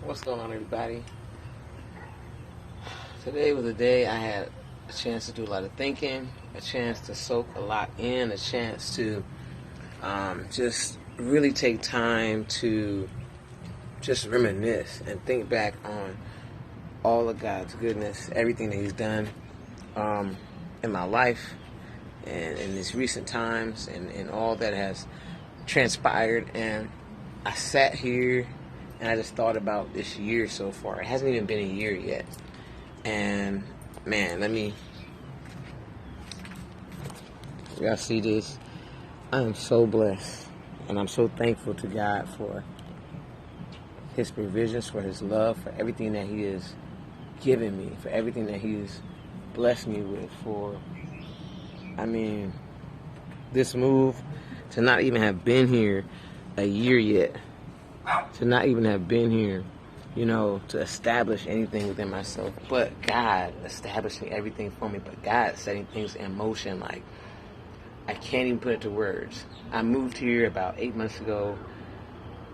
What's going on, everybody? Today was a day I had a chance to do a lot of thinking, a chance to soak a lot in, a chance to just really take time to just reminisce and think back on all of God's goodness, everything that He's done in my life and in these recent times and all that has transpired. And I sat here and I just thought about this year so far. It hasn't even been a year yet. And man, y'all see this? I am so blessed. And I'm so thankful to God for His provisions, for His love, for everything that He has given me, for everything that He has blessed me with, this move, to not even have been here a year yet, to not even have been here, to establish anything within myself, but God establishing everything for me, but God setting things in motion. Like, I can't even put it to words. I moved here about 8 months ago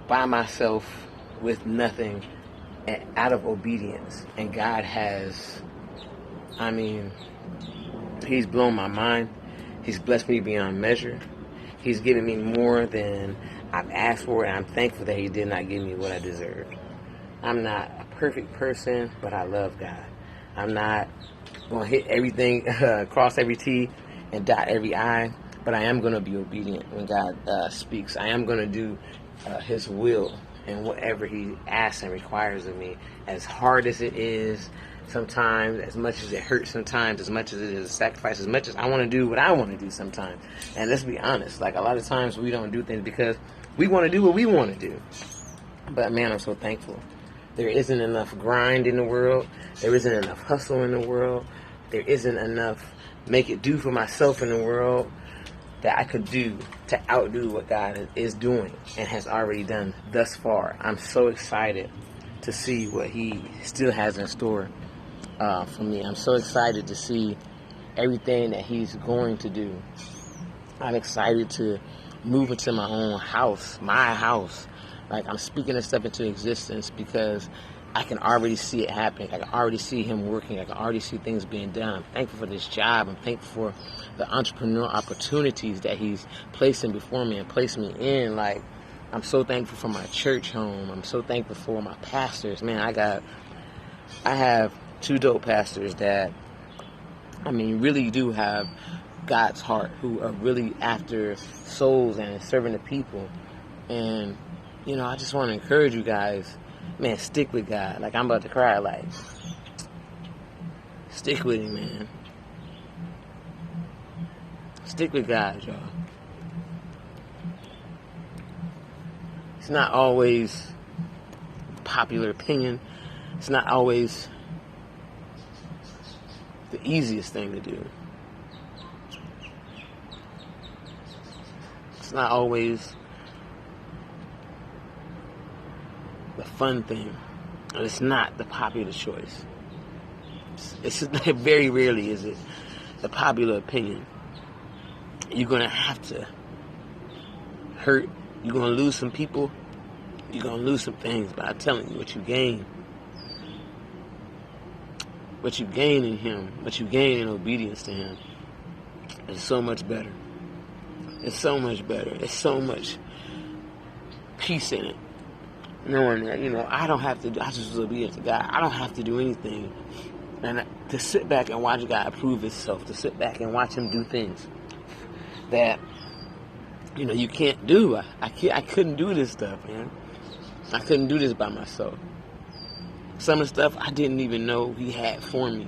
by myself with nothing and out of obedience. And God has, He's blown my mind. He's blessed me beyond measure. He's given me more than I've asked for, and I'm thankful that He did not give me what I deserved. I'm not a perfect person, but I love God. I'm not going to hit everything, cross every T and dot every I, but I am going to be obedient when God speaks. I am going to do His will and whatever He asks and requires of me. As hard as it is sometimes, as much as it hurts sometimes, as much as it is a sacrifice, as much as I want to do what I want to do sometimes. And let's be honest, like, a lot of times we don't do things because we want to do what we want to do. But man, I'm so thankful. There isn't enough grind in the world. There isn't enough hustle in the world. There isn't enough make it do for myself in the world that I could do to outdo what God is doing and has already done thus far. I'm so excited to see what He still has in store for me. I'm so excited to see everything that He's going to do. I'm excited to move into my own house, my house. Like, I'm speaking this stuff into existence because I can already see it happening. I can already see Him working. I can already see things being done. I'm thankful for this job. I'm thankful for the entrepreneur opportunities that He's placing before me and placing me in. Like, I'm so thankful for my church home. I'm so thankful for my pastors. Man, I have two dope pastors that, really do have God's heart, who are really after souls and serving the people. And I just want to encourage you guys, man, stick with God. Like, I'm about to cry. Like, stick with Him, man. Stick with God, y'all. It's not always popular opinion. It's not always the easiest thing to do. It's not always the fun thing, and it's not the popular choice. It's very rarely is it the popular opinion. You're gonna have to hurt. You're gonna lose some people. You're gonna lose some things. But I'm telling you, what you gain in Him, what you gain in obedience to Him, is so much better. It's so much better. It's so much peace in it. Knowing that, I don't have to do, I just was obedient to God. I don't have to do anything. And to sit back and watch God prove Himself, to sit back and watch Him do things that, you can't do. I couldn't do this stuff, man. I couldn't do this by myself. Some of the stuff I didn't even know He had for me.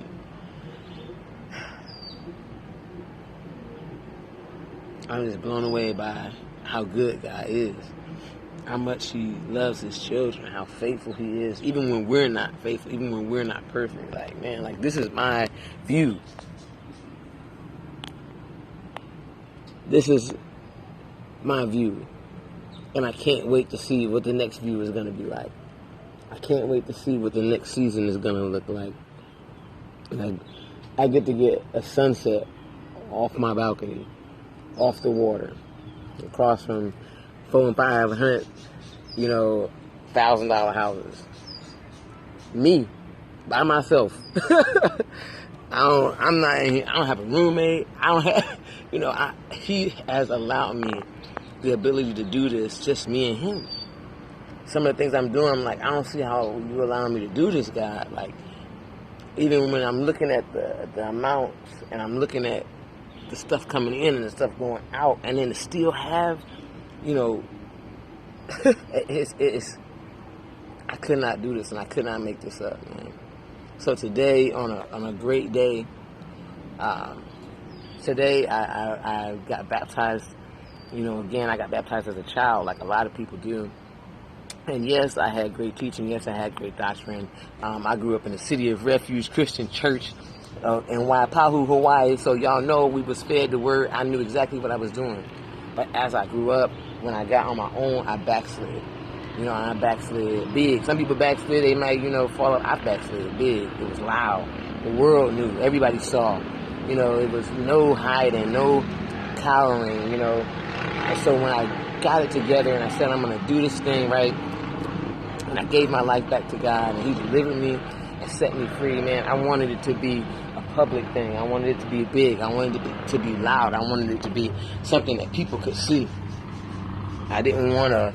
I'm just blown away by how good God is. How much He loves His children, how faithful He is, even when we're not faithful, even when we're not perfect. Like, man, like, this is my view. This is my view. And I can't wait to see what the next view is going to be like. I can't wait to see what the next season is going to look like. Like, I get to get a sunset off my balcony, off the water, across from 400 and 500, $1,000 houses. Me, by myself. I don't have a roommate. I don't have, he has allowed me the ability to do this, just me and him. Some of the things I'm doing, I'm like, I don't see how you allowing me to do this, God. Like, even when I'm looking at the amounts and I'm looking at the stuff coming in and the stuff going out, and then to still have, it's I could not do this, and I could not make this up, man. So today, on a great day, today I got baptized. Again, I got baptized as a child, like a lot of people do. And yes, I had great teaching. Yes, I had great doctrine. I grew up in the City of Refuge Christian Church in Waipahu, Hawaii. So y'all know we was fed the word. I knew exactly what I was doing. But as I grew up, when I got on my own, I backslid. I backslid big. Some people backslid, they might, fall up. I backslid big. It was loud. The world knew. Everybody saw. It was no hiding, no cowering, And so when I got it together and I said, I'm going to do this thing, right? And I gave my life back to God, and He delivered me and set me free, man. I wanted it to be a public thing. I wanted it to be big. I wanted it to be loud. I wanted it to be something that people could see. I didn't want to,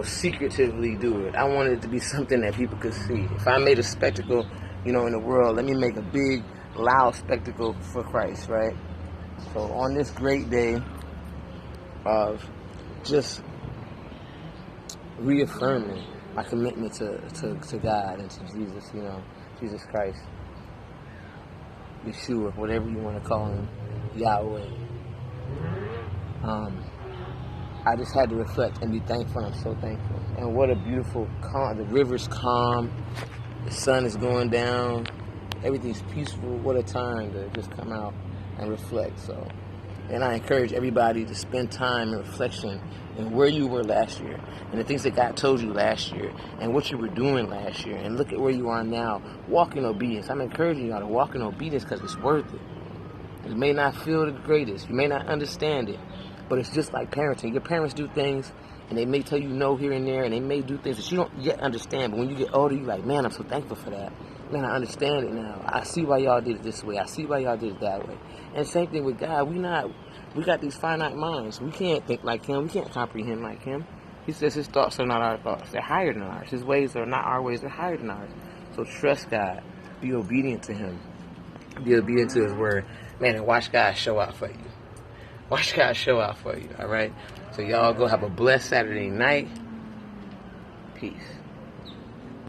secretively do it. I wanted it to be something that people could see. If I made a spectacle, in the world, let me make a big, loud spectacle for Christ, right? So on this great day of just reaffirming my commitment to God and to Jesus, Jesus Christ, Yeshua, whatever you want to call Him, Yahweh. I just had to reflect and be thankful. I'm so thankful. And what a beautiful calm. The river's calm. The sun is going down. Everything's peaceful. What a time to just come out and reflect. And I encourage everybody to spend time in reflection and where you were last year and the things that God told you last year and what you were doing last year, and look at where you are now. Walk in obedience. I'm encouraging y'all to walk in obedience because it's worth it. It may not feel the greatest. You may not understand it. But it's just like parenting. Your parents do things, and they may tell you no here and there, and they may do things that you don't yet understand. But when you get older, you're like, man, I'm so thankful for that. Man, I understand it now. I see why y'all did it this way. I see why y'all did it that way. And same thing with God. We got these finite minds. We can't think like Him. We can't comprehend like Him. He says His thoughts are not our thoughts. They're higher than ours. His ways are not our ways. They're higher than ours. So trust God. Be obedient to Him. Be obedient to His word. Man, and watch God show out for you. Watch God show out for you, all right? So y'all go have a blessed Saturday night. Peace.